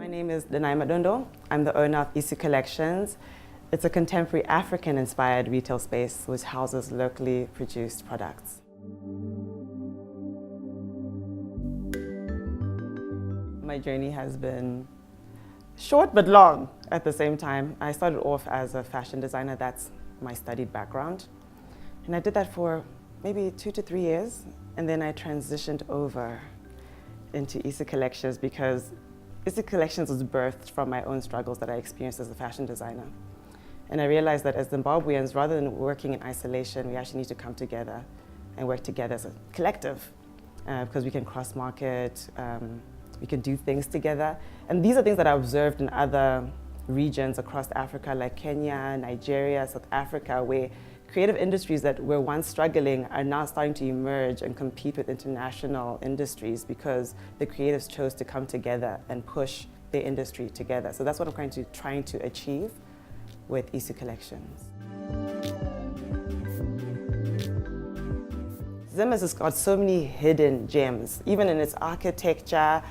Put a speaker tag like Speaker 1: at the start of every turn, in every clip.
Speaker 1: My name is Danayi Madondo. I'm the owner of Isu Collections. It's a contemporary African-inspired retail space which houses locally produced products. My journey has been short but long at the same time. I started off as a fashion designer. That's my studied background. And I did that for maybe 2 to 3 years. And then I transitioned over into Isu Collections because Isu Collections was birthed from my own struggles that I experienced as a fashion designer. And I realized that as Zimbabweans, rather than working in isolation, we actually need to come together and work together as a collective because we can cross-market, we can do things together. And these are things that I observed in other regions across Africa, like Kenya, Nigeria, South Africa, where creative industries that were once struggling are now starting to emerge and compete with international industries because the creatives chose to come together and push their industry together. So that's what I'm trying to achieve with Isu Collections. Zim has got so many hidden gems, even in its architecture,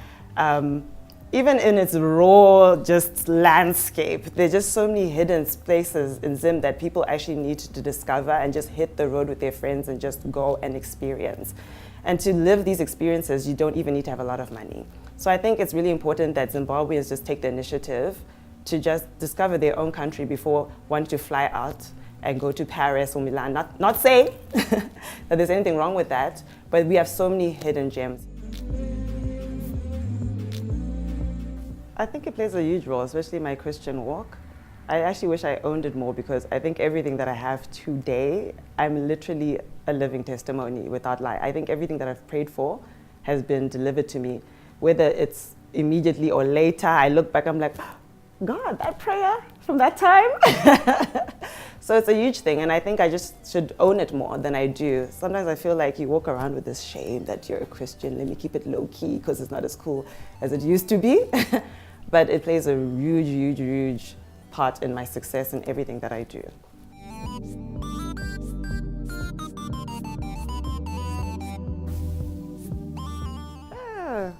Speaker 1: even in its raw just landscape. There's just so many hidden places in Zim that people actually need to discover and just hit the road with their friends and just go and experience. And to live these experiences, you don't even need to have a lot of money. So I think it's really important that Zimbabweans just take the initiative to just discover their own country before wanting to fly out and go to Paris or Milan. Not saying that there's anything wrong with that, but we have so many hidden gems. I think it plays a huge role, especially my Christian walk. I actually wish I owned it more because I think everything that I have today, I'm literally a living testimony without lie. I think everything that I've prayed for has been delivered to me. Whether it's immediately or later, I look back, I'm like, God, that prayer from that time? So it's a huge thing, and I think I just should own it more than I do. Sometimes I feel like you walk around with this shame that you're a Christian. Let me keep it low-key because it's not as cool as it used to be. But it plays a huge, huge, huge part in my success in everything that I do.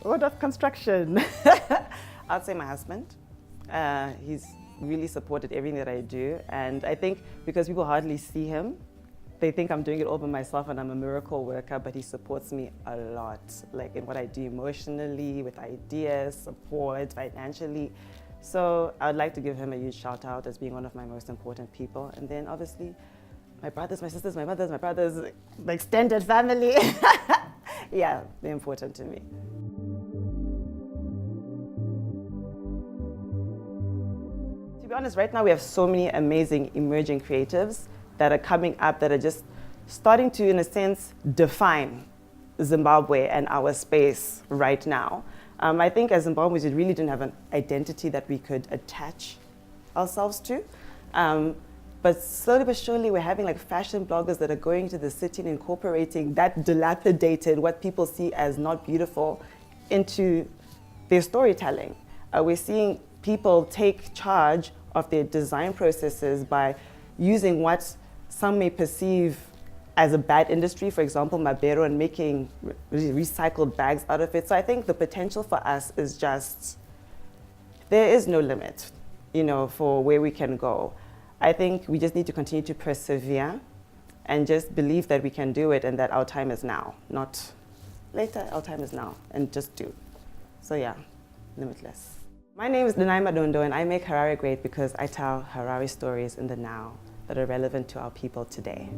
Speaker 1: What of construction? I'd say my husband. He's really supported everything that I do, and I think because people hardly see him, they think I'm doing it all by myself and I'm a miracle worker, but he supports me a lot, like in what I do emotionally, with ideas, support, financially. So I would like to give him a huge shout out as being one of my most important people. And then obviously my brothers, my sisters, my mothers, my brothers, my extended family. Yeah, they're important to me. To be honest, right now we have so many amazing emerging creatives that are coming up that are just starting to, in a sense, define Zimbabwe and our space right now. I think as Zimbabweans, we really didn't have an identity that we could attach ourselves to. But slowly but surely, we're having like fashion bloggers that are going to the city and incorporating that dilapidated, what people see as not beautiful, into their storytelling. We're seeing people take charge of their design processes by using what some may perceive as a bad industry, for example, Mabero, and making recycled bags out of it. So I think the potential for us is just, there is no limit, for where we can go. I think we just need to continue to persevere and just believe that we can do it and that our time is now, not later, our time is now, and just do. So yeah, limitless. My name is Danayi Madondo, and I make Harare great because I tell Harare stories in the now that are relevant to our people today.